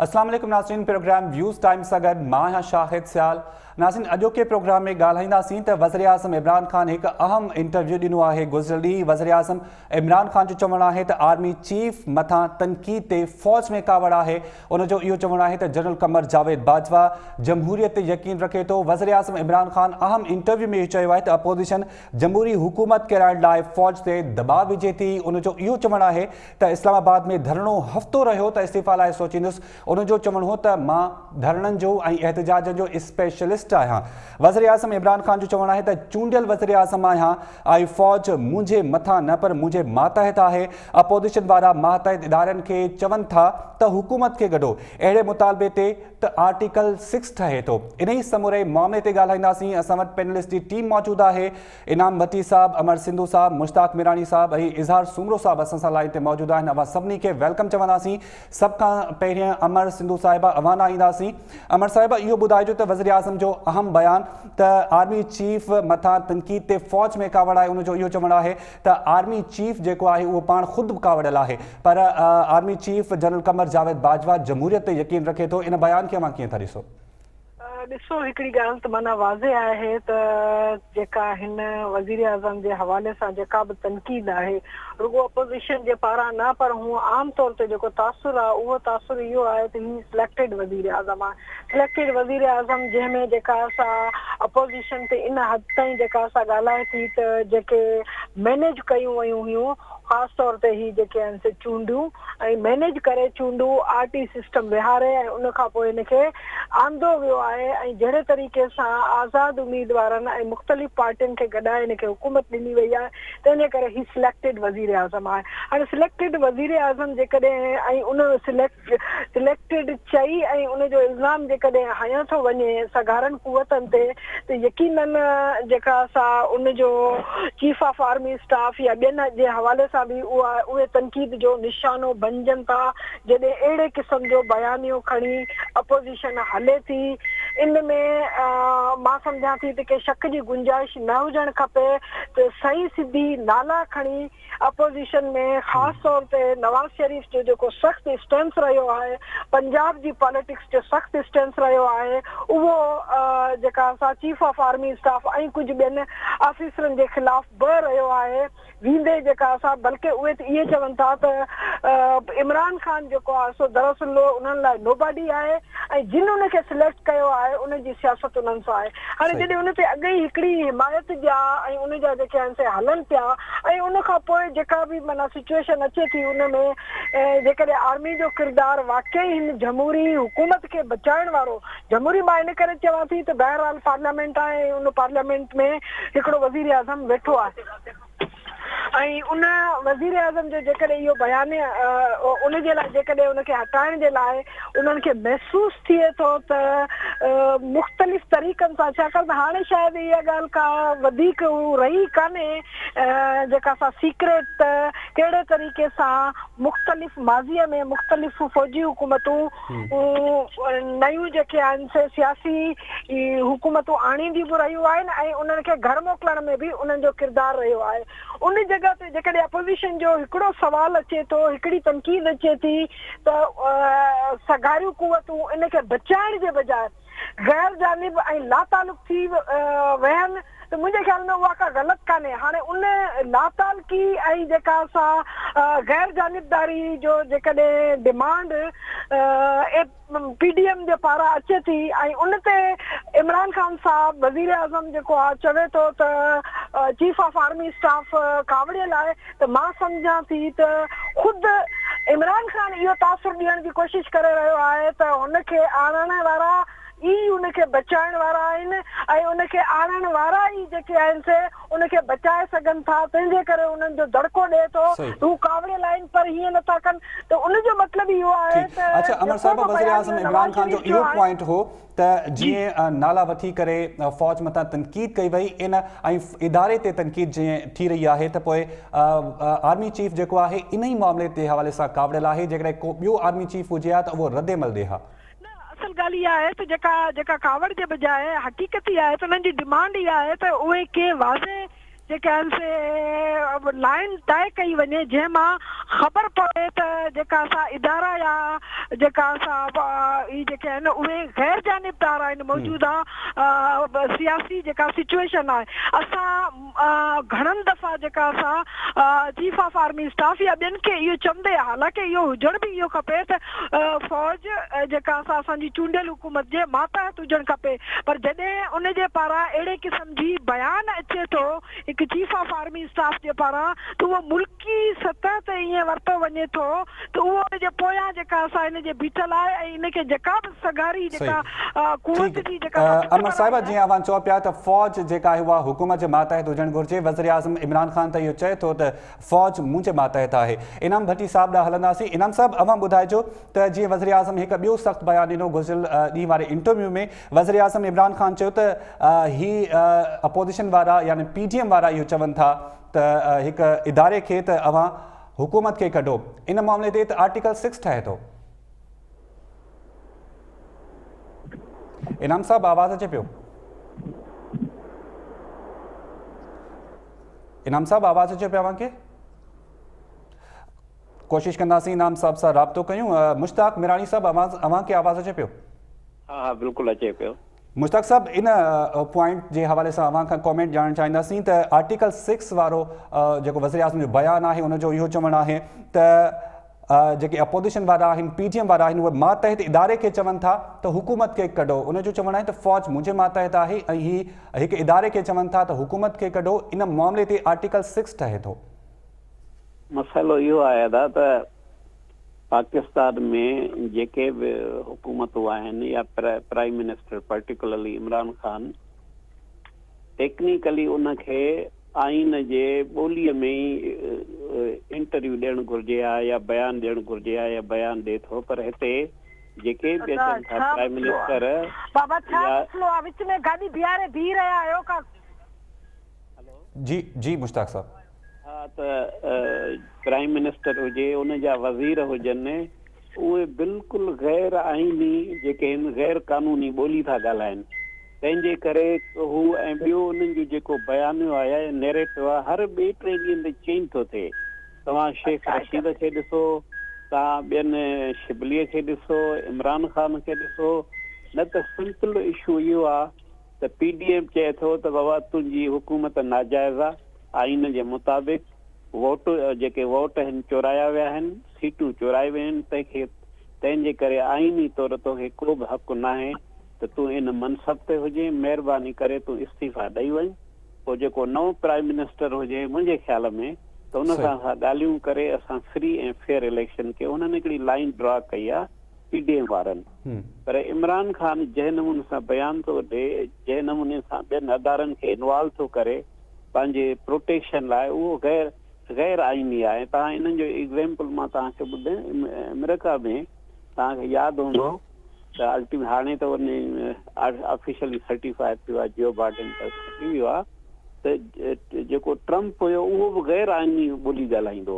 अस्सलाम वालेकुम नाज़रीन, प्रोग्राम व्यूज़ टाइम सां गॾु मां आहियां शाहिद सियाल। नाज़रीन, अॼोके प्रोग्राम में ॻाल्हाईंदासीं त वज़ीर आज़म इमरान ख़ान हिकु अहम इंटरव्यू ॾिनो आहे। गुज़िरियल ॾींहुं वज़ीर आज़म इमरान ख़ान जो चवणु आहे त आर्मी चीफ मथां तनक़ीद ते फ़ौज में कावड़ आहे। उनजो इहो चवणु आहे त जनरल क़मर जावेद बाजवा जमहूरियत ते यकीन रखे थो। वज़ीर आज़म इमरान ख़ान अहम इंटरव्यू में चयो आहे त अपोज़िशन जमहूरी हुकूमत कराइण लाइ फ़ौज ते दबाव विझे थी। उनजो इहो चवणु आहे त इस्लामाबाद में धरणो हफ़्तो रहियो त इस्तीफ़ा लाइ सोचींदुसि। उनजो चवणु हो त मां धरणनि जो ऐं एहतजाज जो स्पेशलिस्ट आहियां। वज़ीर आज़म इमरान ख़ान जो चवणु आहे त चूंडियल वज़ीर आज़म आहियां ऐं फ़ौज मुंहिंजे मथां न पर मुंहिंजे मातहत आहे। अपोज़िशन वारा मातहत इदारनि खे चवनि था त हुकूमत खे गॾो। अहिड़े मुतालबे ते त आर्टिकल 6 ठहे थो। इन ई समूरे मामले ते ॻाल्हाईंदासीं। असां वटि पैनलिस्ट जी टीम मौजूदु आहे। इनाम भट्टी साहब, अमर सिंधु साहब, मुश्ताक मिरानी साहब ऐं इज़हार सूमरो साहब असां सां लाइन ते मौजूदु आहिनि। अवां सभिनी खे वेलकम चवंदासीं। सभ खां पहिरियों अमर सिंधु साहिबा अवाना ईंदासीं। अमर साहिबा, इहो ॿुधाइजो त वज़ीर आज़म जो अहम बयान त आर्मी चीफ मथां तनक़ीद ते फ़ौज में कावड़ आहे। उनजो इहो चवणु आहे त आर्मी चीफ जेको आहे उहो पाण ख़ुदि कावड़ियल आहे, पर आर्मी चीफ जनरल क़मर जावेद बाजवा जमहूरियत ते यकीन रखे थो। इन बयान खे अवां कीअं था ॾिसो? ॾिसो, हिकिड़ी ॻाल्हि त माना वाज़े आहे त जेका हिन वज़ीर आज़म जे हवाले सां जेका बि तनक़ीद आहे रुगो अपोज़िशन जे पारां न, पर हूअ आम तौर ते जेको तासुर आहे उहो तासुर इहो आहे त हीअ सिलेक्टेड वज़ीर आज़म आहे। सिलेक्टेड वज़ीर आज़म जंहिंमें जेका असां अपोज़िशन ते इन हद ताईं जेका असां ॻाल्हाए थी त जेके मैनेज कयूं वयूं हुयूं, ख़ासि तौर ते ही जेके आहिनि से चूंडियूं ऐं मैनेज करे चूंडियूं आरटी सिस्टम विहारे ऐं उन खां पोइ हिनखे आंदो वियो आहे ऐं जहिड़े तरीक़े सां आज़ाद उम्मीदवारनि ऐं मुख़्तलिफ़ पार्टियुनि खे गॾाए हिनखे हुकूमत ॾिनी वई आहे, तंहिंजे करे ही सिलेक्टेड वज़ीर आज़म आहे। हाणे सिलेक्टेड वज़ीर आज़म जेकॾहिं ऐं उन सिलेक्टेड चई ऐं उनजो इल्ज़ाम जेकॾहिं हयो थो वञे सगारनि कुवतनि ते, त यकीनन जेका असां उनजो चीफ ऑफ आर्मी स्टाफ या ॿियनि जे हवाले सां बि उहे तनक़ीद जो निशानो बणिजनि था जॾहिं अहिड़े क़िस्म जो बयानियो खणी अपोज़िशन हले थी। इन में मां सम्झां थी त के शक जी गुंजाइश न हुजणु खपे त सही सिधी नाला खणी अपोज़िशन में ख़ासि तौर ते नवाज़ शरीफ़ जो जेको सख़्तु स्टेंस रहियो आहे, पंजाब जी पॉलिटिक्स जो सख़्तु स्टेंस रहियो आहे, उहो जेका असां चीफ ऑफ आर्मी स्टाफ ऐं कुझु ॿियनि ऑफिसरनि जे ख़िलाफ़ बि रहियो आहे। वींदे जेका असां बल्कि उहे त इहे चवनि था त इमरान ख़ान जेको आहे सो दरअसल उन्हनि लाइ नोबॉडी आहे ऐं जिन उनखे सिलेक्ट कयो आहे उनजी सियासत उन्हनि सां आहे। हाणे जॾहिं उन ते अॻे ई हिकिड़ी हिमायत जा ऐं उनजा जेके आहिनि से हलनि पिया ऐं उन खां पोइ जेका बि माना सिचुएशन अचे थी उन में जेकॾहिं आर्मी जो किरदारु वाकई हिन जमहूरी हुकूमत खे बचाइण वारो, जमहूरी मां इन करे चवां थी त बहरहाल पार्लियामेंट आहे, उन पार्लियामेंट में हिकिड़ो वज़ीर आज़म वेठो आहे ऐं उन वज़ीर आज़म जो जेकॾहिं इहो बयान उनजे लाइ जेकॾहिं उनखे हटाइण जे लाइ उन्हनि खे महसूसु थिए थो त मुख़्तलिफ़ तरीक़नि सां, छाकाणि त हाणे शायदि इहा ॻाल्हि का वधीक रही कान्हे जेका असां सीक्रेट त कहिड़े तरीक़े सां मुख़्तलिफ़ माज़ीअ में मुख़्तलिफ़ फ़ौजी हुकूमतूं नयूं जेके आहिनि से सियासी हुकूमतूं आणींदियूं बि रहियूं आहिनि ऐं उन्हनि खे घर मोकिलण में बि उन्हनि जो किरदारु रहियो आहे। उन जॻह ते जेकॾहिं अपोज़िशन जो हिकिड़ो सुवाल अचे थो, हिकिड़ी तनक़ीद अचे थी त सगारियूं कुवतूं इनखे बचाइण जे बजाए गैर जानिब ऐं लातालुक थी वहनि त मुंहिंजे ख़्याल में उहा का ग़लति कान्हे। हाणे उन लातालकी ऐं जेका असां गैर जानिबदारी जो जेकॾहिं डिमांड PDM जे पारां अचे थी ऐं उन ते इमरान ख़ान साहब वज़ीर आज़म जेको आहे चवे थो त चीफ ऑफ आर्मी स्टाफ कावड़ियल आहे, त मां सम्झां थी त ख़ुदि इमरान ख़ान इहो तासुर ॾियण जी कोशिशि करे रहियो आहे त हुनखे आणण वारा ई उनखे बचाइण वारा आहिनि ऐं उनखे आणण वारा ई जेके आहिनि से उनखे बचाए सघनि था, तंहिंजे करे उन्हनि जो दड़को ॾिए थो हू कावड़ियल आहिनि पर हीअं नथा कनि। त उनजो मतिलबु इहो आहे त अच्छा अमर साहिब, वज़ीर आज़म इमरान ख़ान जो इहो पॉइंट हो त जीअं नाला वठी करे फ़ौज मथां तनक़ीद कई वई इन ऐं इदारे ते तनक़ीद जीअं थी रही आहे त पोइ आर्मी चीफ जेको आहे इन ई मामले ते हवाले सां कावड़ियल आहे। जेकॾहिं को ॿियो आर्मी चीफ हुजे हा त उहो रद्द अमल ॾे हा। असल ॻाल्हि इहा आहे त जेका कावड़ जे बजाए हक़ीक़त इहा आहे त उन्हनि जी डिमांड इहा आहे त उहे के वाज़े जेके आहिनि से लाइन तय कई वञे जंहिंमां ख़बर पवे त जेका असां इदारा या जेका असां ई जेके आहिनि उहे गैर जानिबदार आहिनि मौजूदा सियासी जेका सिचुएशन आहे असां घणनि दफ़ा जेका असां चीफ ऑफ आर्मी स्टाफ या ॿियनि खे इहो चवंदे हालांकि इहो हुजण बि इहो खपे त फ़ौज जेका असांजी चूंडियल हुकूमत जे मातहत हुजणु खपे पर जॾहिं उन जे पारां अहिड़े क़िस्म जी बयान अचे थो हिकु चीफ ऑफ आर्मी स्टाफ जे पारां त उहो मुल्की सतह ते ईअं वरितो वञे थो त उहो उन जे पोयां जेका असां हिन जे बीठल आहे ऐं इनखे जेका बि सगारी जेका कुवत जी जेका अमर साहिबा जीअं अवां चओ पिया त फ़ौज जेका आहे उहा हुकूमत जे मातहत हुजणु घुरिजे वज़ीर आज़म इमरान ख़ान त इहो चए थो त फ़ौज मुंहिंजे मातहत आहे इनाम भट्टी साहिब ॾांहुं हलंदासीं इनाम साहिब अवां ॿुधाइजो त जीअं वज़ीर आज़म हिकु ॿियो सख़्तु बयानु ॾिनो गुज़िरियल ॾींहं वारे इंटरव्यू में वज़ीर आज़म इमरान ख़ान चयो त ही अपोज़िशन वारा यानी PDM वारा इहो चवनि था त हिकु इदारे खे त अवां हुकूमत खे कढो इन मामले ते त आर्टिकल 6 ठहे थो इनाम साहब आवाज़ अचे पियो इनाम साहब आवाज़ अचे पियो अव्हांखे कोशिश कंदासीं इनाम साहब सां राब्तो कयूं मुश्ताक मिरानी साहब अव्हांखे आवाज़ अचे पियो हाँ बिल्कुलु अचे पियो मुश्ताक साहब इन पॉइंट जे हवाले सां अव्हां खां कॉमेंट ॼाणणु चाहींदासीं त आर्टिकल 6 वारो जेको वज़ीर आज़म जो बयानु आहे उनजो इहो चवणु आहे त जेके अपोज़िशन वारा आहिनि PDM वारा आहिनि उहे मातहत इदारे खे चवनि था त हुकूमत खे कढो उनजो चवणु आहे त फ़ौज मुंहिंजे मातहत आहे ऐं ही हिकु इदारे खे चवनि था त हुकूमत खे कढो इन मामले ते आर्टिकल 6 ठहे थो मसइलो इहो आहे अदा त पाकिस्तान में जेके बि हुकूमतूं आहिनि या prime minister particularly Imran Khan technically उनखे आइन जे ॿोलीअ में ई इंटरव्यू ॾियणु घुरिजे आहे या बयानु ॾियणु घुरिजे आहे या बयानु ॾिए थो पर हिते जेके बि अचनि था प्राइम मिनिस्टर बाबा छा मसलो आहे विच में गाॾी बीहारे बीह रहिया आहियो का जी जी मुश्ताक साहब हा त प्राइम मिनिस्टर हुजे उन जा वज़ीर हुजनि उहे बिल्कुलु गैर आइनी जेके आहिनि गैर कानूनी ॿोली था ॻाल्हाइनि तंहिंजे करे हू ऐं ॿियो उन्हनि जो जेको बयानु आहे नैरेटिव आहे हर ॿिए टे ॾींहं ते चेंज थो थिए तव्हां शेख रशीद खे ॾिसो तव्हां ॿियनि शिबलीअ खे ॾिसो इमरान ख़ान खे ॾिसो न त सिंपल इशू इहो आहे त PDM चए थो त बाबा तुंहिंजी हुकूमत नाजाइज़ आहे आइन जे मुताबिक़ वोट जेके वोट आहिनि चोराया विया आहिनि सीटूं चोराए वियूं आहिनि तंहिंजे करे आइनी तौर तोखे को बि हक़ु न आहे त तूं इन मनसब ते हुजे महिरबानी करे तूं इस्तीफ़ा ॾेई वञ पोइ जेको नओं प्राइम मिनिस्टर हुजे मुंहिंजे ख़्याल में त उन सां असां ॻाल्हियूं करे असां फ्री ऐं फेयर इलेक्शन खे उन्हनि हिकिड़ी लाइन ड्रॉ कई आहे PDM वारनि पर इमरान ख़ान जंहिं नमूने सां बयानु थो ॾिए जंहिं नमूने सां ॿियनि अदारनि खे इन्वॉल्व थो करे पंहिंजे प्रोटेक्शन लाइ उहो गैर आइनी आहे तव्हां इन्हनि जो एग्ज़ाम्पल मां तव्हांखे ॿुधायां अमेरिका में तव्हांखे यादि हूंदो त अल्टीमेट हाणे त उन ऑफिशियली सर्टिफाइड थियो आहे जो बाइडन थी वियो आहे त जेको ट्रम्प हुयो उहो बि गैर आइनी ॿोली ॻाल्हाईंदो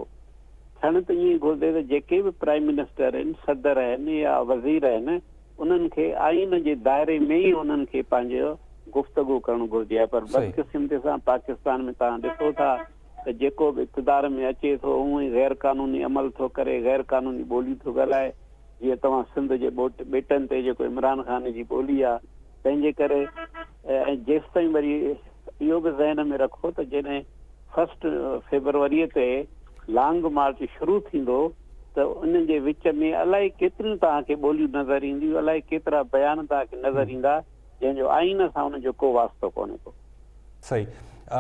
थियण त ईअं घुरिजे त जेके बि प्राइम मिनिस्टर आहिनि सदर आहिनि या वज़ीर आहिनि उन्हनि खे आइन जे दायरे में ई उन्हनि खे पंहिंजो गुफ़्तगू करणु घुरिजे आहे पर बदकिस्मती सां पाकिस्तान में तव्हां ॾिसो था त जेको बि इक़्तिदार में अचे थो उहो ई गैर कानूनी अमल थो करे गैर कानूनी ॿोली थो ॻाल्हाए जीअं तव्हां सिंध जे ॿेटनि ते जेको इमरान ख़ान जी ॿोली आहे तंहिंजे करे ऐं जेसि ताईं वरी इहो बि ज़हन में रखो त जॾहिं 1 फेबरवरीअ ते लॉन्ग मार्च शुरू थींदो त उन जे विच में अलाए केतिरियूं तव्हांखे ॿोलियूं नज़र ईंदियूं अलाए केतिरा बयान तव्हांखे नज़र ईंदा जंहिंजो आइन सां उनजो को वास्तो कोन्हे को सही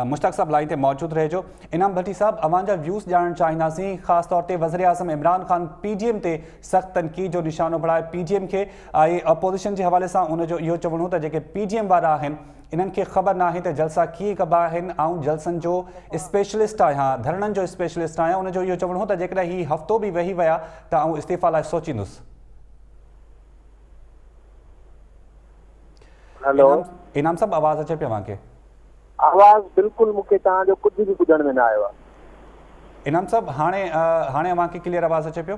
मुश्ताक साहब लाइन ते मौजूद रहिजो इनाम भट्टी साहब अवां जा व्यूज़ ॼाणणु चाहींदासीं ख़ासि तौर ते वज़ीर आज़म इमरान ख़ान PDM ते सख़्तु तनक़ीद जो निशानो बणाए PDM खे ऐं अपोज़िशन जे हवाले सां उनजो इहो चवणो हो त जेके PDM वारा आहिनि इन्हनि खे ख़बर नाहे त जलसा कीअं कबा आहिनि ऐं जलसनि जो स्पेशलिस्ट आहियां धरणनि जो स्पेशलिस्ट आहियां उनजो इहो चवणो हो त जेकॾहिं हीउ हफ़्तो बि वेही विया त आउं इस्तीफ़ा लाइ सोचींदुसि हेलो इनाम साहब आवाज़ अचे पियो तव्हांखे आवाज़ बिल्कुलु मूंखे तव्हांजो कुझु बि ॿुधण में न आयो आहे इनाम साहब हाणे अव्हांखे क्लियर आवाज़ अचे पियो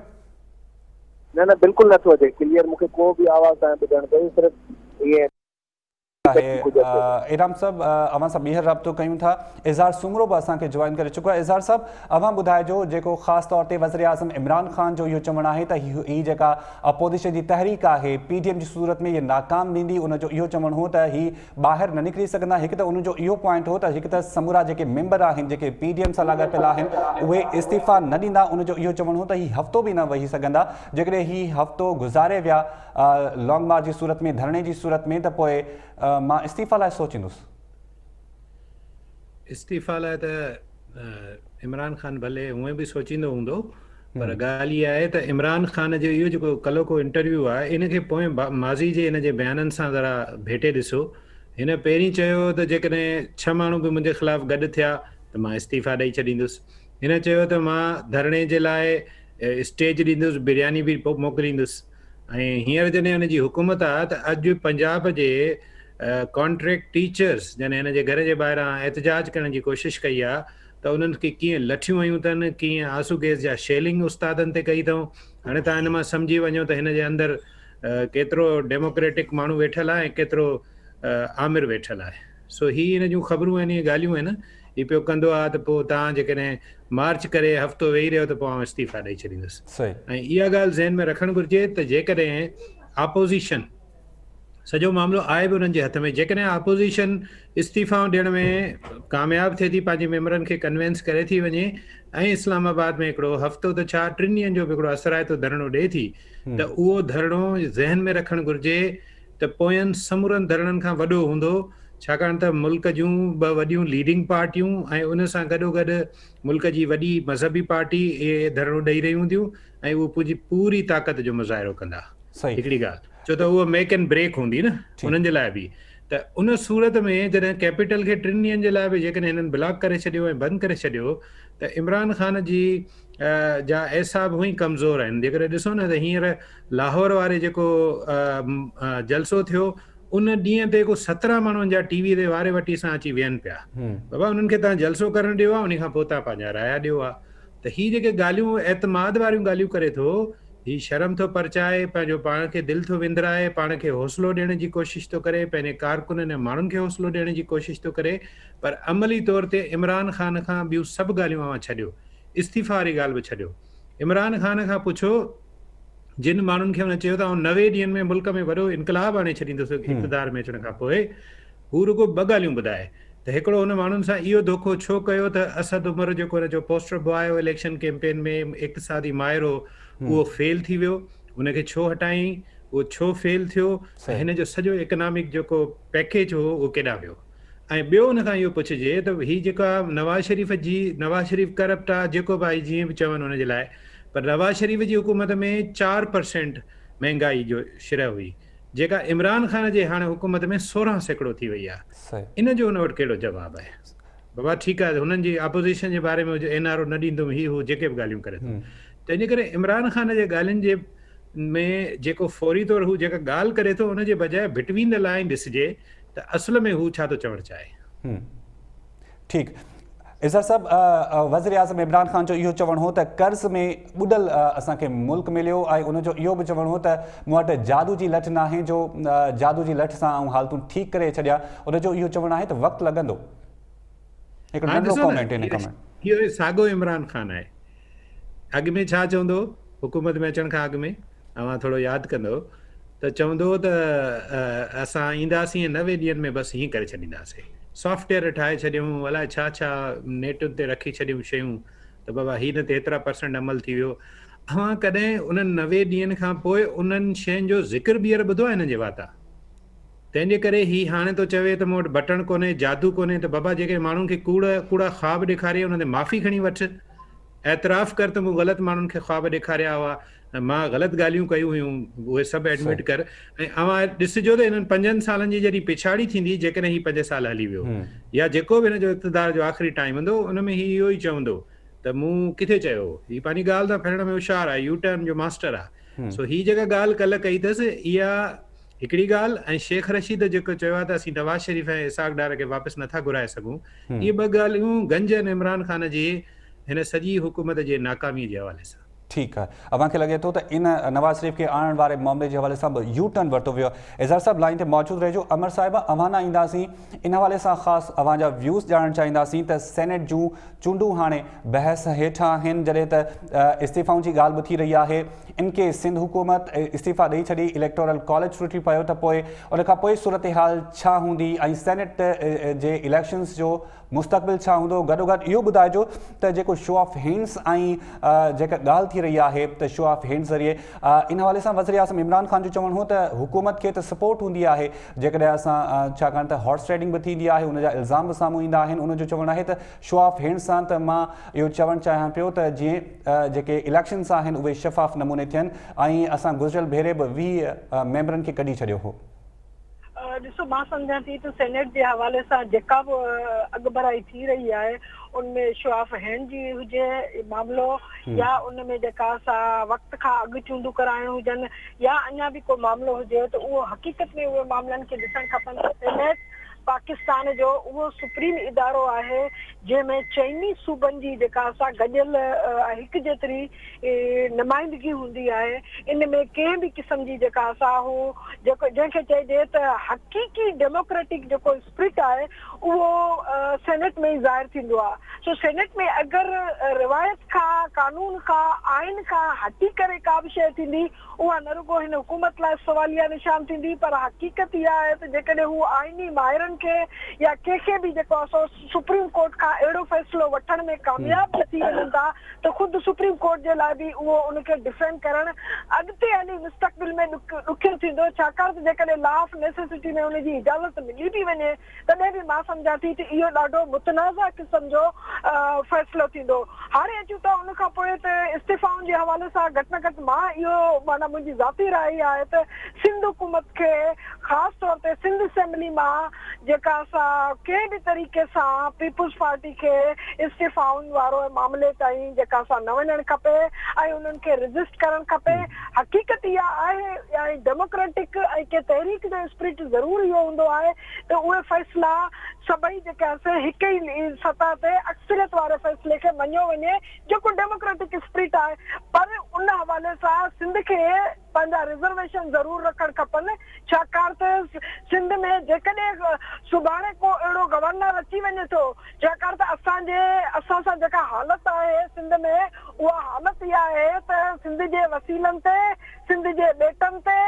न बिल्कुलु नथो अचे क्लियर मूंखे को बि आवाज़ तव्हां ॿुधण पई सिर्फ़ु इहे इनाम साहब अवां सां ॿीहर राब्तो कयूं था। इज़हार सुमरो बि असांखे जॉइन करे चुको आहे। इज़हार साहब, अवां ॿुधाइजो जेको ख़ासि तौर ते वज़ीर आज़म इमरान ख़ान जो इहो चवणु आहे त हीअ जेका अपोज़िशन जी तहरीक आहे PTM जी सूरत में इहे नाकाम ॾींदी, उनजो इहो चवणु हो त हीअ ॿाहिरि न निकिरी सघंदा। हिकु त उनजो इहो पॉइंट हो त हिकु त समूरा जेके मेंबर आहिनि जेके PTM सां लाॻापियल आहिनि उहे इस्तीफ़ा न ॾींदा। उनजो इहो चवणु हो त हीअ हफ़्तो बि न वेही सघंदा। जेकॾहिं हीअ हफ़्तो गुज़ारे विया लॉन्ग मार्च जी सूरत में, धरणे जी सूरत में, त पोइ मां इस्तीफ़ा लाइ सोचींदुसि। इस्तीफ़ा लाइ त इमरान ख़ान भले हूअं बि सोचींदो हूंदो, पर ॻाल्हि इहा आहे त इमरान ख़ान जो इहो जेको कल्ह को इंटरव्यू आहे इनखे पोइ माज़ी जे हिन जे बयाननि सां ज़रा भेटे ॾिसो। हिन पहिरीं चयो त जेकॾहिं 6 माण्हू बि मुंहिंजे ख़िलाफ़ु गॾु थिया त मां इस्तीफ़ा ॾेई छॾींदुसि। हिन चयो त मां धरणे जे लाइ स्टेज ॾींदुसि, बिरयानी बि मोकिलींदुसि। ऐं हींअर जॾहिं हुनजी हुकूमत आहे त अॼु पंजाब जे कॉन्ट्रैक्ट टीचर्स जॾहिं हिन जे घर जे ॿाहिरां एहतजाज करण जी कोशिशि कई आहे त उन्हनि खे कीअं लठियूं हयूं अथनि, कीअं आंसू गैस जा शेलिंग उस्तादनि ते कई अथऊं। हाणे तव्हां हिन मां सम्झी वञो त हिन जे अंदरि केतिरो डेमोक्रेटिक माण्हू वेठल आहे ऐं केतिरो आमिर वेठल आहे। सो ही हिन जूं ख़बरूं आहिनि, इहे ॻाल्हियूं आहिनि। हीउ पियो कंदो आहे त पोइ तव्हां जेकॾहिं मार्च करे हफ़्तो वेही रहियो त पोइ आउं इस्तीफ़ा ॾेई छॾींदुसि। ऐं इहा ॻाल्हि ज़हन में रखणु घुरिजे त जेकॾहिं आपोज़िशन, सॼो मामिलो आहे बि उन्हनि जे हथ में, जेकॾहिं आपोज़िशन इस्तीफ़ाऊं ॾियण में कामयाबु थिए थी, पंहिंजे मेंबरनि खे कन्विंस करे थी वञे ऐं इस्लामाबाद में हिकिड़ो हफ़्तो त छा 3 ॾींहंनि जो बि हिकिड़ो असराइतो धरणो ॾिए थी, त उहो धरणो ज़हन में रखणु घुरिजे त पोयनि समूरनि धरणनि खां वॾो हूंदो। छाकाणि त मुल्क जूं 2 वॾियूं लीडिंग पार्टियूं ऐं उन सां गॾोगॾु मुल्क जी वॾी मज़हबी पार्टी इहे धरणो ॾेई रहियूं हूंदियूं ऐं उहो पंहिंजी पूरी ताक़त जो मुज़ाहिरो कंदा। हिकिड़ी ॻाल्हि छो त उहो मेक एंड ब्रेक हूंदी न उन्हनि जे लाइ बि। त उन सूरत में जॾहिं कैपिटल खे 3 ॾींहंनि जे लाइ बि जेकॾहिं हिननि ब्लॉक करे छॾियो ऐं बंदि करे छॾियो त इमरान ख़ान जी जा एसाब हुई कमज़ोर आहिनि। जेकॾहिं ॾिसो न त हींअर लाहौर वारे जेको जलसो थियो उन ॾींहं ते को 17 माण्हुनि जा टीवी ते वारे वटी सां अची वियनि पिया। बाबा उन्हनि खे तव्हां जलसो करणु ॾियो आहे, उन खां पोइ तव्हां पंहिंजा राया ॾियो आहे। त हीअ जेके ॻाल्हियूं एतमाद वारियूं ॻाल्हियूं करे थो, हीउ शर्म थो परचाए, पंहिंजो पाण खे दिलि थो विंदराए, पाण खे हौसलो ॾियण जी कोशिशि थो करे, पंहिंजे कारकुननि ऐं माण्हुनि खे हौसलो ॾियण जी कोशिशि थो करे। पर अमली तौर ते इमरान ख़ान खां ॿियूं सभु ॻाल्हियूं अवां छॾियो, इस्तीफ़ा वारी ॻाल्हि बि छॾियो। इमरान ख़ान खां पुछो जिन माण्हुनि खे हुन चयो त 90 ॾींहंनि में मुल्क में वॾो इनकलाब आणे छॾींदुसि इक़्तिदार में अचण खां पोइ, हू रुगो 2 ॻाल्हियूं ॿुधाए त हिकिड़ो हुन माण्हुनि सां इहो धोखो छो कयो त असद उमर जेको हुनजो पोस्टर बॉय हो इलेक्शन कैंपेन में, इक़्तिसादी माहिरो, उहो फेल थी वियो, उनखे छो हटाई, उहो छो फेल थियो, ऐं हिन जो सॼो इकनॉमिक जेको पैकेज हो उहो केॾां वियो। ऐं ॿियो हुन खां इहो पुछिजे त हीअ जेका नवाज़ शरीफ़ करप्ट आहे, जेको भाई जीअं बि चवनि हुनजे लाइ, पर नवाज़ शरीफ़ जी हुकूमत में 4% महांगाई जो शिरह हुई, जेका इमरान ख़ान जे हाणे हुकूमत में 16% थी वई आहे। इन जो हुन वटि कहिड़ो जवाबु आहे? बाबा ठीकु आहे, हुननि जी अपोज़िशन जे बारे में NRO न ॾींदुमि, हीअ हू जेके बि ॻाल्हियूं करे थो। तंहिंजे करे इमरान ख़ान जे ॻाल्हियुनि जे में जेको फौरी तौरु हू जेका ॻाल्हि करे थो, हुनजे बजाए बिटवीन द लाइन ॾिसिजे त असल में हू छा थो चवणु चाहे। ठीकु। इज़हार साहब, वज़ीर आज़म इमरान ख़ान जो इहो चवणु हो त कर्ज़ में ॿुॾल असांखे मुल्क मिलियो ऐं उनजो इहो बि चवणु हो त मूं वटि जादू जी लठ न आहे जो जादू जी लठ सां ऐं हालतूं ठीकु करे छॾिया। उनजो इहो चवणु आहे त वक़्तु लॻंदो। हिकिड़ो नंढो कमेंट इन कमेंट। इहो साॻियो इमरान ख़ान आहे। अॻु में छा चवंदो, हुकूमत में अचण खां अॻु में तव्हां थोरो यादि कंदो त चवंदो त असां ईंदासीं 90 ॾींहंनि में बसि हीअं करे छॾींदासीं, सॉफ्टवेयर ठाहे छॾियूं, अलाए छा छा नेटुनि ते रखी छॾियूं शयूं, त बाबा हीअ न ते एतिरा % अमल थी वियो। तव्हां कॾहिं उन्हनि 90 ॾींहंनि खां पोइ उन्हनि शयुनि जो ज़िक्र ॿीहर ॿुधो आहे हिन जे वाता? तंहिंजे करे हीअ हाणे थो चवे त मूं वटि बटण कोन्हे, जादू कोन्हे, त बाबा जेके माण्हुनि खे कूड़ा ख़्वाब ॾेखारे उन्हनि ते माफ़ी खणी वठि, एतिराफ़ कर त मूं ग़लति माण्हुनि खे ख़्वाब ॾेखारिया हुआ, मां ग़लति ॻाल्हियूं कयूं हुयूं, उहे सभु एडमिट कर। ऐं अवां ॾिसिजो त हिननि 5 सालनि जी जॾहिं पिछाड़ी थींदी, जेकॾहिं हीउ 5 साल हली वियो या जेको बि हिन जो इक़्तिदार जो आख़िरी टाइम हूंदो, उन में इहो ई चवंदो त मूं किथे चयो, हीअ पंहिंजी ॻाल्हि त फेरण में होशियारु आहे, U-turn जो मास्टर आहे। सो हीअ जेका ॻाल्हि कल्ह कई अथसि, इहा हिकिड़ी ॻाल्हि। ऐं शेख रशीद जेको चयो आहे त असीं नवाज़ शरीफ़ ऐं इसाक डार खे वापसि नथा घुराए सघूं, इहे 2 ॻाल्हियूं गंज आहिनि इमरान ख़ान जी हिन सॼी हुकूमत जे नाकामीअ जे हवाले सां। ठीकु आहे, अव्हांखे लॻे थो त इन नवाज़ शरीफ़ खे आणण वारे मामले जे हवाले सां बि यू टर्न वरितो वियो आहे। इज़हार साहिबु लाइन ते मौजूदु रहिजो। अमर साहिबा, अव्हां न ईंदासीं इन हवाले सां ख़ासि अव्हांजा व्यूज़ ॼाणणु चाहींदासीं त सेनेट जूं चूंडूं हाणे बहस हेठां आहिनि, जॾहिं त इस्तीफ़ाउनि जी ॻाल्हि बि थी रही आहे। इनके सिंध हुकूमत इस्तीफ़ा ॾेई छॾी, इलेक्टोरल कॉलेज टुटी पियो, त पोइ उन खां पोइ सूरत हाल छा हूंदी ऐं सेनेट जे इलेक्शन्स जो मुस्तक़बिल छा हूंदो? गॾोगॾु इहो ॿुधाइजो त जेको शो ऑफ हैंड्स ऐं जेका ॻाल्हि थी रही आहे त शो ऑफ हैंड्स ज़रिए इन हवाले सां वज़ीर आज़म इमरान ख़ान जो चवणु हो त हुकूमत खे त सपोर्ट हूंदी आहे जेकॾहिं असां छाकाणि त हॉर्स ट्रेडिंग बि थींदी आहे, उनजा इल्ज़ाम बि साम्हूं ईंदा आहिनि। उनजो चवणु आहे त शो ऑफ हैंड्स सां त मां इहो चवणु चाहियां पियो त जीअं जेके इलेक्शन्स आहिनि उहे शफ़ाफ़ नमूने थियनि ऐं असां गुज़िरियल भेरे बि 20 मेंबरनि खे कढी छॾियो हो। ॾिसो, मां सम्झां थी त सेनेट जे हवाले सां जेका बि अॻुभराई थी रही आहे उनमें शो ऑफ हैंड जी हुजे मामिलो या उनमें जेका असां वक़्त खां अॻु चूंडूं कराइणु हुजनि या अञा बि को मामिलो हुजे त उहो हक़ीक़त में उहे मामलनि खे ॾिसणु खपनि। सेनेट पाकिस्तान जो उहो सुप्रीम इदारो आहे जंहिंमें चइनी सूबनि जी जेका असां गॾियल हिकु जेतिरी नुमाइंदगी हूंदी आहे। इन में कंहिं बि क़िस्म जी जेका असां हो जेको जंहिंखे चइजे त हक़ीक़ी डेमोक्रेटिक जेको स्प्रिट आहे उहो सेनेट में ई ज़ाहिर थींदो आहे। सो सेनेट में अगरि रिवायत खां, कानून खां, आइन खां हटी करे का बि शइ थींदी उहा न रुगो हिन हुकूमत लाइ सवालिया निशान थींदी, पर हक़ीक़त इहा आहे त जेकॾहिं हू आइनी माहिरनि खे या कंहिंखे बि जेको असां सुप्रीम कोर्ट खां अहिड़ो फ़ैसिलो वठण में कामयाब थी वञनि था त ख़ुदि सुप्रीम कोर्ट जे लाइ बि उहो उनखे डिफेंड करणु अॻिते हली मुस्तक़बिल में ॾुखियो थींदो, छाकाणि त जेकॾहिं लॉ ऑफ नेसेसिटी में उनजी इजाज़त मिली बि वञे तॾहिं बि मां सम्झां थी त इहो ॾाढो मुतनाज़ा क़िस्म जो फ़ैसिलो थींदो। हाणे अचूं था उन खां पोइ त इस्तीफ़ाउनि जे हवाले सां घटि में घटि मां इहो माना मुंहिंजी ज़ाती राय आहे त सिंध हुकूमत खे ख़ासि तौर ते सिंध असेंबली मां जेका असां कंहिं बि तरीक़े सां पीपुल्स पार्टी खे इस्तीफ़ाउनि वारो मामले ताईं जेका असां न वञणु खपे ऐं उन्हनि खे रजिस्ट करणु खपे। हक़ीक़त इहा आहे ऐं डेमोक्रेटिक ऐं के तहरीक जो स्प्रिट ज़रूरु इहो हूंदो आहे त उहे फ़ैसिला सभई जेके असां हिक ई सतह ते अक्सरियत वारे फ़ैसिले खे मञियो वञे जेको डेमोक्रेटिक स्प्रिट आहे। पर उन हवाले सां सिंध खे पंहिंजा रिजर्वेशन ज़रूरु रखणु खपनि, छाकाणि त सिंध में जेकॾहिं सुभाणे को अहिड़ो गवर्नर अची वञे थो, छाकाणि त असां सां जेका हालत आहे सिंध में उहा हालत इहा आहे त सिंध जे वसीलनि ते, सिंध जे ॿेटनि ते,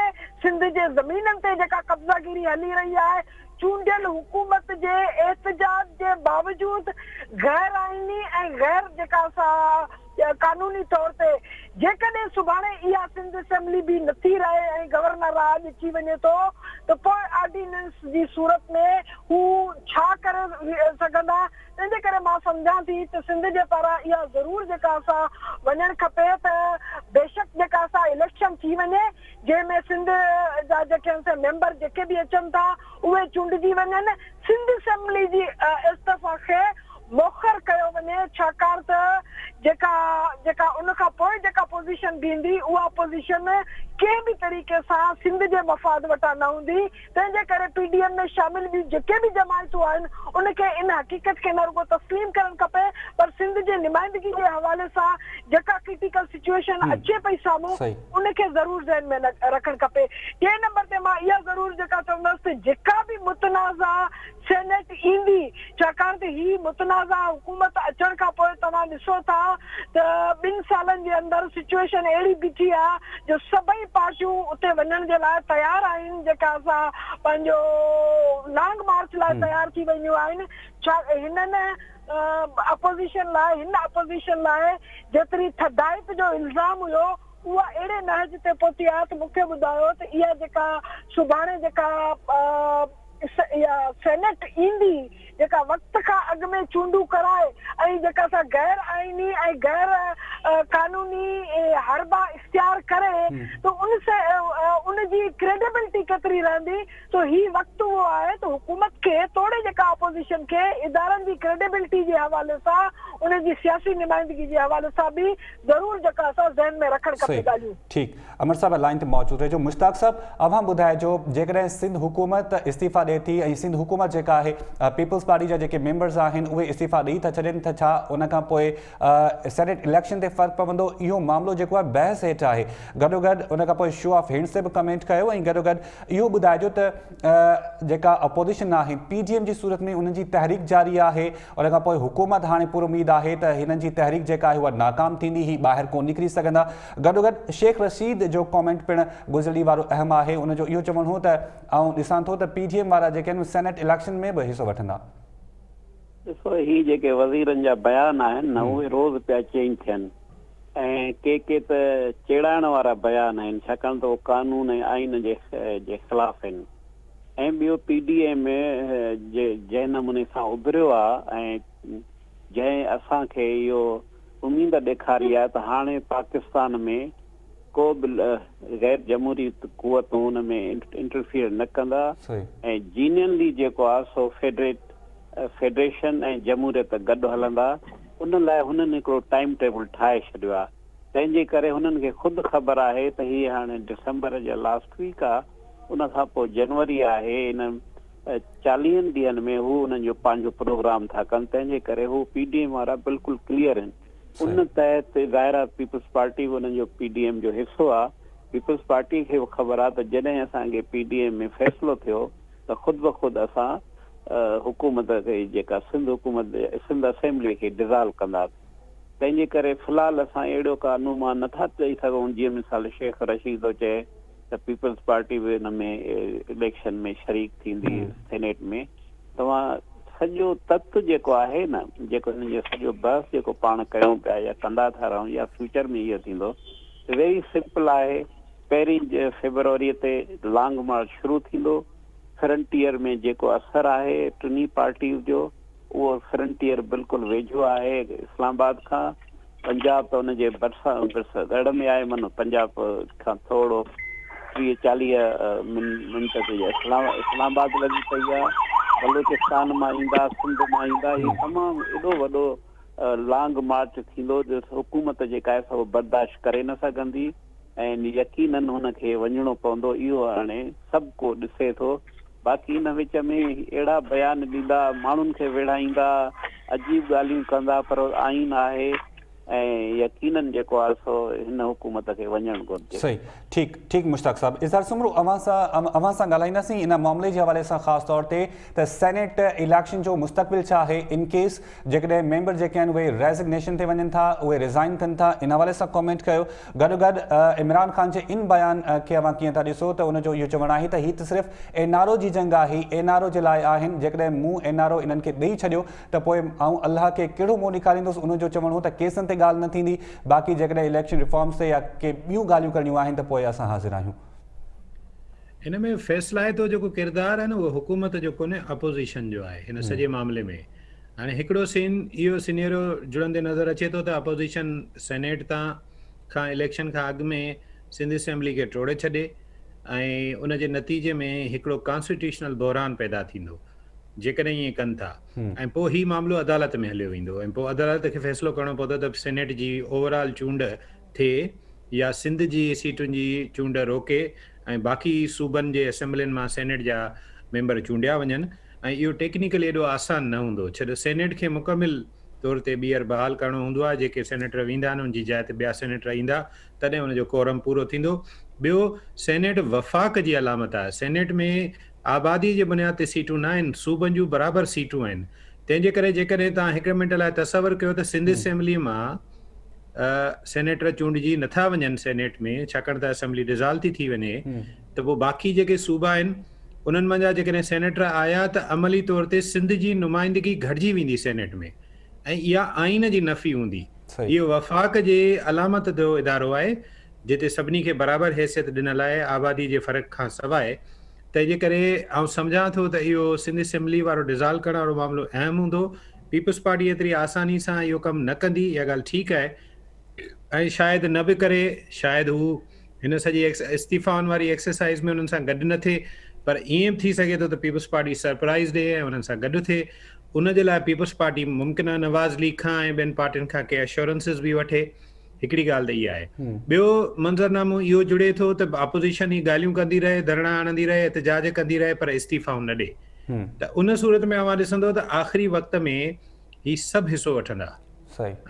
सिंध जे ज़मीननि ते जेका कब्ज़ागिरी हली रही आहे, चूंडियल हुकूमत जे एहतजाज जे बावजूद गैर आइनी ऐं गैर जेका असां कानूनी तौर ते जेकॾहिं सुभाणे इहा सिंध असेंबली बि नथी रहे ऐं गवर्नर राज अची वञे थो त पोइ ऑर्डिनेंस जी सूरत में हू छा करे सघंदा। तंहिंजे करे मां सम्झां थी त सिंध जे पारां इहा ज़रूरु जेका असां वञणु खपे त बेशक जेका असां इलेक्शन थी वञे जंहिंमें सिंध जा जेके असां मेंबर जेके बि अचनि था उहे चूंडजी वञनि, सिंध असेंबली जी इस्तीफ़ा खे मोखर कयो वञे, छाकाणि त जेका उन खां पोइ जेका पोज़ीशन बीहंदी उहा पोज़ीशन कंहिं बि तरीक़े सां सिंध जे मफ़ाद वटां न हूंदी। तंहिंजे करे पीडीएम में शामिल बि जेके बि जमायतूं आहिनि उनखे इन हक़ीक़त खे न रुगो तस्लीम करणु खपे, पर सिंध जे नुमाइंदगी जे हवाले सां जेका क्रिटिकल सिचुएशन अचे पई साम्हूं उनखे ज़रूरु ज़हन में रखणु खपे। टे नंबर ते मां इहा ज़रूरु जेका चवंदसि त जेका बि मुतनाज़ा सेनेट ईंदी, छाकाणि त ही मुतनाज़ा हुकूमत अचण खां पोइ तव्हां ॾिसो था त 2 सालनि जे अंदरि सिचुएशन अहिड़ी बीठी आहे जो सभई पार्टियूं उते वञण जे लाइ तयारु आहिनि, जेका असां पंहिंजो लॉन्ग मार्च लाइ तयारु थी वयूं आहिनि। छा हिननि अपोज़िशन लाइ जेतिरी थधाइप जो इल्ज़ाम हुयो उहा अहिड़े नहज ते पहुती आहे त मूंखे ॿुधायो त इहा जेका सुभाणे जेका सेनेट ईंदी जेका वक़्त खां अॻु में चूंडूं कराए ऐं जेका असां गैर आइनी ऐं गैर कानूनी हरबा इख्तियार करे त उनजी क्रेडिबिलिटी केतिरी रहंदी। तो ही वक़्तु उहो आहे त हुकूमत खे तोड़े जेका अपोजिशन खे इदारनि जी क्रेडिबिलिटी जे हवाले सां उन जी सियासी नुमाइंदगी जे हवाले सां बि ज़रूरु जेका असां ज़हन में रखणु खपे ॻाल्हियूं। ठीकु, अमर साहब लाइन ते मौजूदु रहिजो। मुश्ताक साहब, अवां ॿुधाइजो जेकॾहिं सिंध हुकूमत इस्तीफ़ा ॾिए थी ऐं सिंध हुकूमत जेका आहे पीपल्स पार्टी जा जेके मेंबर्स आहिनि उहे इस्तीफ़ा ॾेई था छॾनि त छा उन खां पोइ सेनेट इलेक्शन ते फ़र्क़ु पवंदो? इहो मामिलो जेको आहे बहस हेठि आहे। गॾोगॾु उन खां पोइ शो ऑफ हैंड्स ते बि कमेंट कयो ऐं गॾोगॾु इहो ॿुधाइजो त जेका अपोजिशन आहे PDM जी सूरत में उन्हनि जी तहरीक जारी आहे, उन खां पोइ हुकूमत हाणे पूरी उमेद आहे त हिननि जी तहरीक जेका आहे उहा नाकाम थींदी, ही ॿाहिरि कोन निकिरी सघंदा। गॾोगॾु शेख रशीद जो कॉमेंट पिणु गुज़िरी वारो अहम आहे। उनजो इहो चवणु हो त आउं ॾिसां थो त PDM वारा जेके आहिनि सेनेट इलेक्शन में बि हिसो वठंदा। ॾिसो, ही जेके वज़ीरनि जा बयान आहिनि न उहे रोज़ पिया चेंज थियनि ऐं के त चेड़ाइण वारा बयान आहिनि, छाकाणि त उहो कानून ऐं आइन जे ख़िलाफ़ आहिनि। ऐं ॿियो PDM जंहिं नमूने सां उभरियो आहे ऐं जंहिं असांखे इहो उमेद ॾेखारी आहे त हाणे पाकिस्तान में को बि गैर जमहूरी कुवतूं हुन में इंटरफियर न कंदा ऐं जीनियनली जेको आहे सो फेडरेशन ऐं जमहूरियत गॾु हलंदा। उन लाइ हुननि हिकिड़ो टाइम टेबल ठाहे छॾियो आहे। तंहिंजे करे हुननि खे ख़ुदि ख़बर आहे त हीअ हाणे डिसंबर जा लास्ट वीक आहे, उन खां पोइ जनवरी आहे। इन 40 ॾींहंनि में हू हुननि जो पंहिंजो प्रोग्राम था कनि। तंहिंजे करे हू PDM वारा बिल्कुलु क्लियर आहिनि। उन तहत ज़ाहिर आहे पीपल्स पार्टी बि हुननि जो PDM जो हिसो आहे। पीपल्स पार्टी खे बि ख़बर आहे त जॾहिं असांखे PDM में फ़ैसिलो थियो त ख़ुदि ब ख़ुदि असां हुकूमत खे जेका सिंध हुकूमत सिंध असेंबली खे डिज़ॉल्व कंदासीं। तंहिंजे करे फ़िलहाल असां अहिड़ो का अनुमान नथा चई सघूं। जीअं मिसाल शेख रशीद थो चए त पीपल्स पार्टी बि हिन में इलेक्शन में शरीक थींदी सेनेट में। तव्हां सॼो तत्व जेको आहे न, जेको हिन जो सॼो बहस जेको पाण कयूं पिया या कंदा था रहूं या फ्यूचर में इहो थींदो, वेरी सिंपल आहे। पहिरीं फेब्रुआरी ते लॉन्ग मार्च शुरू थींदो। फ्रंटियर में जेको असरु आहे टिनी पार्टियूं जो, उहो फ्रंटियर बिल्कुलु वेझो आहे इस्लामाबाद खां। पंजाब त हुनजे भरिसां ॻढ़ में आहे, माना पंजाब खां थोरो 30-40 मिंट ते इस्लामाबाद लॻी पई आहे। बलूचिस्तान मां ईंदा, सिंध मां ईंदा। हीउ तमामु एॾो वॾो लॉन्ग मार्च थींदो जो हुकूमत जेका आहे सो बर्दाश्त करे न सघंदी ऐं यकीनन हुनखे वञिणो पवंदो। इहो हाणे सभु को ॾिसे थो। बाक़ी हिन विच में अहिड़ा बयान ॾींदा, माण्हुनि खे विढ़ाईंदा, अजीब ॻाल्हियूं कंदा, पर आइन आहे ऐं यकीनन जेको आहे सो हिन हुकूमत खे वञणु घुरिजे। सही, ठीकु मुश्ताक साहब। इज़हार सुमरू, अवां सां ॻाल्हाईंदासीं इन मामले जे हवाले सां ख़ासि तौर ते त सेनेट इलेक्शन जो मुस्तक़बिल छा आहे इन केस जेकॾहिं मेंबर जेके आहिनि उहे रेज़िग्नेशन ते वञनि था, उहे रिज़ाइन कनि था। इन हवाले सां कॉमेंट कयो। गॾोगॾु इमरान ख़ान जे इन बयान खे अवां कीअं था ॾिसो त उनजो इहो चवणु आहे त हीअ त सिर्फ़ु NRO जी जंग आहे, NRO जे लाइ आहिनि। जेकॾहिं मूं NRO इन्हनि खे ॾेई छॾियो त पोइ आउं अलाह खे कहिड़ो मुंहुं ॾेखारींदुसि। उनजो चवणु हो त केसनि ते ॻाल्हि न थींदी, बाक़ी जेकॾहिं इलेक्शन रिफॉर्म्स ते या के ॿियूं ॻाल्हियूं करणियूं आहिनि त पोइ असां हाज़िर आहियूं। हिन में फ़ैसिला जो जेको किरदारु आहे न उहो हुकूमत जो कोन्हे, अपोज़िशन जो आहे हिन सॼे मामले में। हाणे हिकिड़ो इहो सिनेरियो जुड़ंदे नज़र अचे थो त अपोज़िशन सेनेट खां इलेक्शन खां अॻु में सिंध असेंबली खे टोड़े छॾे ऐं उन जे नतीजे में हिकिड़ो कॉन्स्टिट्यूशनल बहरान पैदा थींदो जेकॾहिं ईअं कनि था। ऐं पोइ हीउ मामिलो अदालत में हलियो वेंदो ऐं पोइ अदालत खे फ़ैसिलो करिणो पवंदो त सेनेट जी ओवरऑल चूंड थिए या सिंध जी सीटुनि जी चूंड रोके ऐं बाक़ी सूबनि जे असेंबलियुनि मां सेनेट जा मेंबर चूंडिया वञनि। ऐं इहो टेक्निकली एॾो आसान न हूंदो, छो सेनेट खे मुकमिल तौर ते ॿीहर बहाल करणो हूंदो आहे। जेके सेनेटर वेंदा आहिनि उनजी जाइ ते ॿिया सेनेटर ईंदा, तॾहिं उनजो कोरम पूरो थींदो। ॿियो, सेनेट वफ़ाक़ जी अलामत आहे। सेनेट में आबादी जे बुनियाद ते सीटूं न आहिनि, सूबनि जूं बराबरि सीटूं आहिनि। तंहिंजे करे जेकॾहिं तव्हां हिकु मिंट लाइ तसवर कयो त सिंध असेंबली मां सेनेटर चूंडिजी नथा वञनि सेनेट में, छाकाणि त असेंबली डिज़ॉल्व थी वञे, त पोइ बाक़ी जेके सूबा आहिनि उन्हनि मंझां जेकॾहिं सेनेटर आया त अमली तौर ते सिंध जी नुमाइंदगी घटिजी वेंदी सेनेट में ऐं इहा आइन जी नफ़ी हूंदी। इहो वफ़ाक़ जे अलामत जो इदारो आहे जिते सभिनी खे बराबरि हैसियत ॾिनल आहे आबादी जे फ़र्क़ खां सवाइ। तंहिंजे करे आउं सम्झां थो त इहो सिंध असेंबली वारो डिज़ॉल्व करण वारो मामिलो अहम हूंदो। पीपल्स पार्टी एतिरी आसानी सां इहो कमु न कंदी, इहा ॻाल्हि ठीकु आहे। ऐं शायदि न बि करे, शायदि हू हिन सॼी इस्तीफ़ाउनि वारी एक्सरसाइज़ में उन्हनि सां गॾु न थिए, पर ईअं थी सघे थो त पीपल्स पार्टी सरप्राइज़ ॾिए ऐं उन्हनि सां गॾु थिए। उन जे लाइ पीपल्स पार्टी मुमकिन आहे नवाज़ लीग खां ऐं ॿियनि पार्टियुनि खां के एश्योरेंसिस बि वठे। हिकिड़ी ॻाल्हि त इहा आहे। ॿियो मंज़रनामो इहो जुड़े थो त अपोज़िशन ही ॻाल्हियूं कंदी रहे, धरना हणंदी रहे, एहतजाज कंदी रहे, पर इस्तीफ़ाऊं न ॾे। त उन सूरत में अवां ॾिसंदो त आख़िरी वक़्त में ही सभु हिसो वठंदा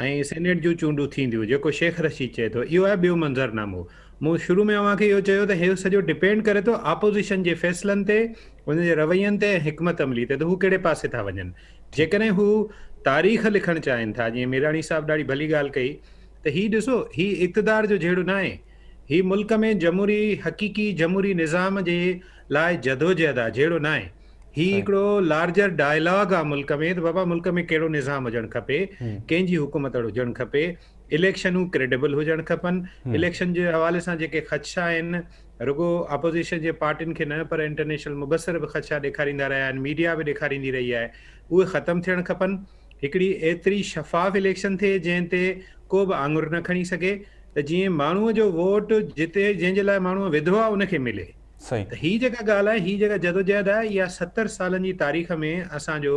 ऐं सेनेट जूं चूंडूं थींदियूं, जेको शेख रशीद चए थो। इहो आहे ॿियो मंज़रनामो। मूं शुरू में अव्हांखे इहो चयो त इहो सॼो डिपेंड करे थो अपोज़िशन जे फ़ैसिलनि ते, उनजे रवैयनि ते, हिकमत अमली ते, त हू कहिड़े पासे था वञनि। जेकॾहिं हू तारीख़ लिखणु चाहिनि था, जीअं मीराणी साहब ॾाढी भली ॻाल्हि कई, त हीउ ॾिसो, हीउ इक़्तिदार जो जहिड़ो न आहे। हीउ मुल्क में जमहूरी हक़ीक़ी जमहूरी निज़ाम जे लाइ जदोजहद आहे, जहिड़ो न आहे। हीउ हिकिड़ो लार्जर डायलॉग आहे मुल्क में, त बाबा मुल्क में कहिड़ो निज़ाम हुजणु खपे, कंहिंजी हुकूमत हुजणु खपे, इलेक्शनूं क्रेडिबल हुजणु खपनि। इलेक्शन जे हवाले सां जेके ख़दशा आहिनि, रुगो अपोज़िशन जे पार्टियुनि खे न, पर इंटरनेशनल मुबसर बि ख़दशा ॾेखारींदा रहिया आहिनि, मीडिया बि ॾेखारींदी रही आहे, उहे ख़तमु थियणु खपनि। हिकिड़ी एतिरी शफ़ाफ़ इलेक्शन थिए जंहिं ते को बि आङुर न खणी सघे, त जीअं माण्हूअ जो वोट जिते जंहिंजे लाइ माण्हूअ विधो आहे उनखे मिले। त हीअ जेका ॻाल्हि आहे, हीअ जेका जदोजहद आहे, इहा 70 सालनि जी तारीख़ में असांजो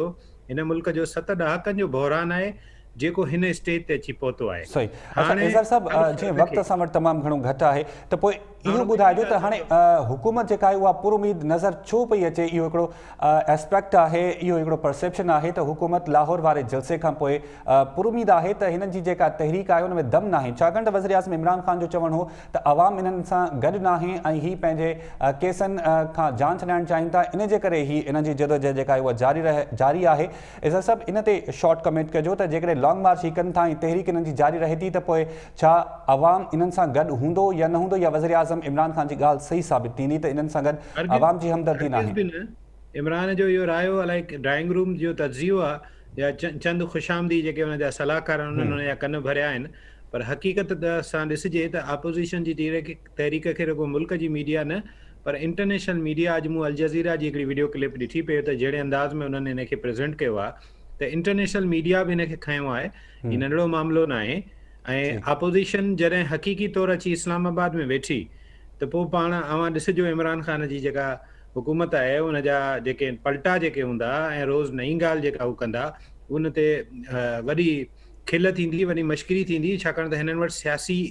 हिन मुल्क जो 7 ॾहाकनि जो बहिरान आहे, जेको हिन स्टेज ते अची पहुतो आहे। सही। अच्छा इज़र साहब, जीअं वक़्तु असां वटि तमामु घणो घटि आहे, त पोइ इहो ॿुधाइजो त हाणे हुकूमत जेका आहे उहा पुरुमीद नज़र छो पई अचे? इहो हिकिड़ो एस्पेक्ट आहे, इहो हिकिड़ो परसेप्शन आहे त हुकूमत लाहौर वारे जलसे खां पोइ पुरुमीद आहे त हिननि जी जेका तहरीक आहे उन में दम न आहे, छाकाणि त वज़ीर आज़म इमरान ख़ान जो चवणु हो त अवाम इन्हनि सां गॾु न आहे ऐं हीअ पंहिंजे केसनि खां जान छॾाइणु चाहिनि था, इन जे करे ही इन्हनि जी जदोजहद जेका आहे उहा जारी आहे। इज़र साहब, इन ते शॉर्ट कमेंट कजो त जेकॾहिं लॉन्ग मार्च ही कनि था ऐं तहरीक इन्हनि जी जारी रहे थी, त पोइ छा अवाम इन्हनि सां गॾु हूंदो या न हूंदो, या वज़ीर आज़म इमरान ख़ान जी ॻाल्हि सही साबित थींदी त इन्हनि सां गॾु अवाम जी हमदर्दी न आहे? इमरान जो इहो रायो अलाए ड्राइंग रूम जो तजियो आहे या चंद ख़ुशामदी जेके हुन जा सलाहकार उन्हनि हुनजा कन भरिया आहिनि, पर हक़ीक़त सां ॾिसिजे त अपोज़िशन जी तहरीक खे रुगो मुल्क जी मीडिया न, पर इंटरनेशनल मीडिया, अॼु मूं अल जज़ीरा जी हिकिड़ी वीडियो क्लिप ॾिठी पियो त जहिड़े अंदाज़ में उन्हनि हिनखे प्रेज़ेंट कयो आहे, त इंटरनेशनल मीडिया बि हिनखे खयो आहे। हीउ नंढिड़ो मामिलो न आहे। ऐं अपोज़िशन जॾहिं हक़ीक़ी तौरु अची इस्लामाबाद में वेठी, त पोइ पाण अवां ॾिसिजो इमरान ख़ान जी जेका हुकूमत आहे उन जा जेके पलटा जेके हूंदा ऐं रोज़ नई ॻाल्हि जेका हू कंदा, उन ते वॾी खिल थींदी, वॾी मश्किरी थींदी, छाकाणि त हिननि वटि सियासी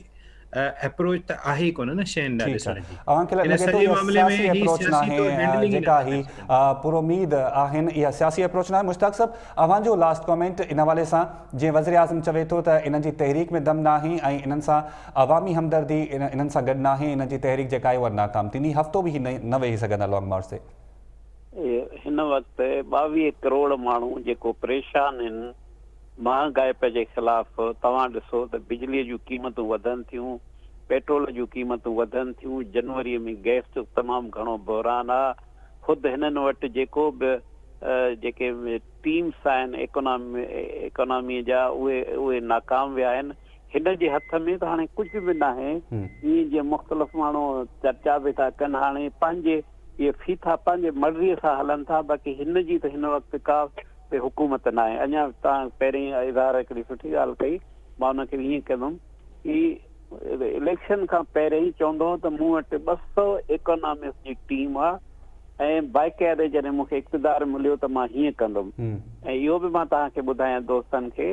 अप्रोच त आहे ई कोन न शयुनि लाइ ॾिसण जी। इन सॼे मामले में अप्रोच न आहे जेका ही पुरुमीद आहिनि, इहा सियासी अप्रोच न आहे। मुश्ताक साहब, अव्हांजो लास्ट कमेंट इन हवाले सां, जीअं वज़ीर आज़म चवे थो त इन्हनि जी तहरीक में दम न आहे ऐं इन्हनि सां अवामी हमदर्दी इन्हनि सां गॾु न आहे, इन्हनि जी तहरीक जेका आहे उहा नाकाम थींदी, हफ़्तो बि न वेही सघंदा लॉन्ग मार्च ते। हिन वक़्तु 22 करोड़ माण्हू जेको परेशान आहिनि महांगाई जे ख़िलाफ़। तव्हां ॾिसो त बिजलीअ जूं क़ीमतूं वधनि थियूं, पेट्रोल जूं क़ीमतूं वधनि थियूं, जनवरीअ में गैस जो तमामु घणो बहिरान आहे। ख़ुदि हिननि वटि जेको बि जेके टीम्स आहिनि इकोनॉमीअ जा, उहे नाकाम विया आहिनि। हिन जे हथ में त हाणे कुझु बि न आहे। ईअं जीअं मुख़्तलिफ़ माण्हू चर्चा बि था कनि, हाणे पंहिंजे इहे फीथा पंहिंजे मर्ज़ीअ सां हलनि था, बाक़ी हिन जी त हिन वक़्तु का हुकूमत न आहे। अञा तव्हां पहिरीं इज़हार हिकिड़ी सुठी ॻाल्हि कई, मां हुनखे ईअं कंदुमि की इलेक्शन खां पहिरियों ई चवंदो त मूं वटि 200 इकोनॉमिस्ट जी टीम आहे ऐं बाक़ाइदे जॾहिं मूंखे इक़्तिदार मिलियो त मां हीअं कंदुमि। ऐं इहो बि मां तव्हांखे ॿुधायां दोस्तनि खे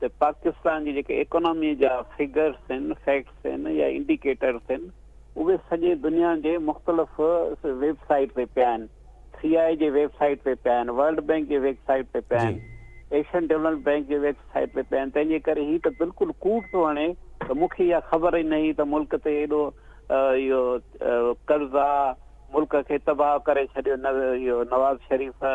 त पाकिस्तान जी जेके इकोनॉमी जा फिगर्स आहिनि, फैक्ट्स आहिनि या इंडिकेटर्स आहिनि, उहे सॼे दुनिया जे मुख़्तलिफ़ वेबसाइट ते पिया आहिनि। CI जे वेबसाइट ते पिया आहिनि, वर्ल्ड बैंक जे वेबसाइट ते पिया आहिनि, एशियन डेवलपमेंट बैंक जे वेबसाइट ते पिया आहिनि। तंहिंजे करे हीअ त बिल्कुलु कूड़ थो हणे त मूंखे इहा ख़बर ई न हुई त मुल्क ते एॾो इहो कर्ज़ आहे, मुल्क खे तबाह करे छॾियो इहो नवाज़ शरीफ़,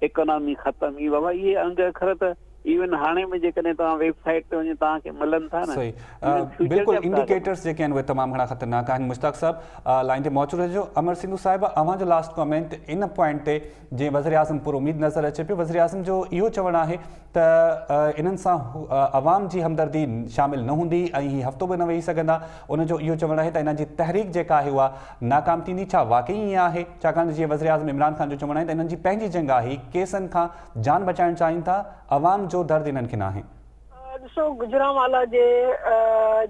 इकोनॉमी ख़तम। ई बाबा इहे अंग अखर त इवन हाणे में जेकॾहिं तव्हां वेबसाइट ते वञो तव्हांखे मिलनि था न। बिल्कुलु इंडिकेटर्स जेके आहिनि उहे तमामु घणा ख़तरनाक आहिनि। मुश्ताक साहब लाइन ते मौजूदु रहिजो। अमर सिंधु साहिब, अव्हांजो लास्ट कमेंट इन पॉइंट ते, जीअं वज़ीर आज़म पुरुमीद नज़र अचे पियो, वज़ीर आज़म जो इहो चवणु आहे त इन्हनि सां अवाम जी हमदर्दी शामिल न हूंदी ऐं हीउ हफ़्तो बि न वेही सघंदा। उनजो इहो चवणु आहे त इन्हनि जी तहरीक जेका आहे उहा नाकाम थींदी। छा वाक़ई ईअं आहे? छाकाणि जीअं वज़ीर आज़म इमरान ख़ान जो चवणु आहे त इन्हनि जी पंहिंजी जंग आहे, केसनि खां जान बचाइणु चाहिनि था, अवाम जो दर्द इन्हनि खे न आहे। ॾिसो गुजरांवाला जे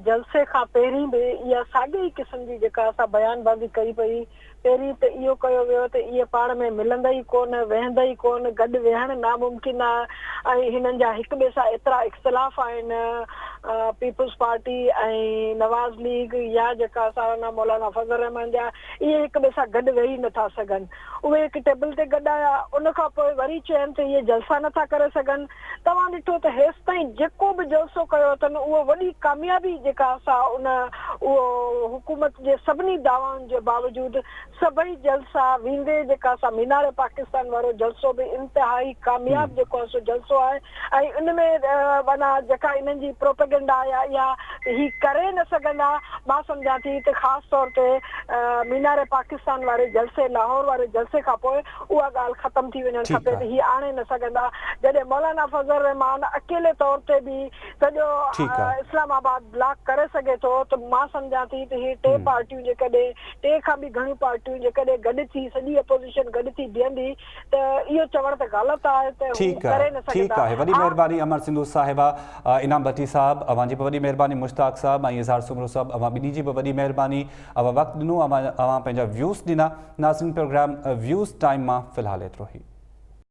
जलसे खां पहिरीं बि इहा साॻी ई क़िस्म जी जेका असां बयानबाज़ी कई पई। पहिरीं त इहो कयो वियो त इहे पाण में मिलंदा ई कोन, वेहंदा ई कोन, गॾु वेहणु नामुमकिन आहे ऐं हिननि जा हिक ॿिए सां एतिरा इख़्तिलाफ़ आहिनि। पीपुल्स पार्टी ऐं नवाज़ लीग या जेका असां मौलाना फज़ल रहमान जा, इहे हिक ॿिए सां गॾु वेही नथा सघनि। उहे हिकु टेबल ते गॾु आया, उन खां पोइ वरी चयनि त इहे जलसा नथा करे सघनि। तव्हां ॾिठो त हेसि ताईं जेको बि जलसो कयो अथनि उहो वॾी कामयाबी जेका असां उहो हुकूमत जे सभिनी दावाउनि जे बावजूदि सभई जलसा वेंदे जेका असां मीनार पाकिस्तान वारो जलसो बि इंतिहाई कामयाब जेको आहे सो जलसो आहे। ऐं इन में माना जेका इन्हनि जी प्रोपेगेंडा या ही करे न सघंदा, मां सम्झां थी त ख़ासि तौर ते मीनार पाकिस्तान वारे जलसे, लाहौर वारे जलसे खां पोइ उहा ॻाल्हि ख़तम थी वञणु खपे त ही आणे न सघंदा। जॾहिं मौलाना फज़ल रहमान अकेले तौर ते बि सॼो इस्लामाबाद ब्लॉक करे सघे थो त मां सम्झां थी त ही टे पार्टियूं जेकॾहिं, टे खां बि घणियूं पार्टियूं जेकॾहिं गॾु थी, सॼी अपोज़िशन गॾु थी बीहंदी त इहो चवणु त ग़लति आहे त हू करे न सघंदा। ठीकु आहे, वॾी महिरबानी अमर सिंधू साहिबा, इनाम भट्टी साहब, अवां जी बि वॾी महिरबानी, मुश्ताक साहब ऐं इज़हार सुमरो साहब, अवां ॿिन्ही जी बि वॾी महिरबानी। अवां वक़्तु ॾिनो, अवां पंहिंजा व्यूज़ ॾिना। नाज़रीन, प्रोग्राम व्यूज़ टाइम मां फ़िलहालु एतिरो ई।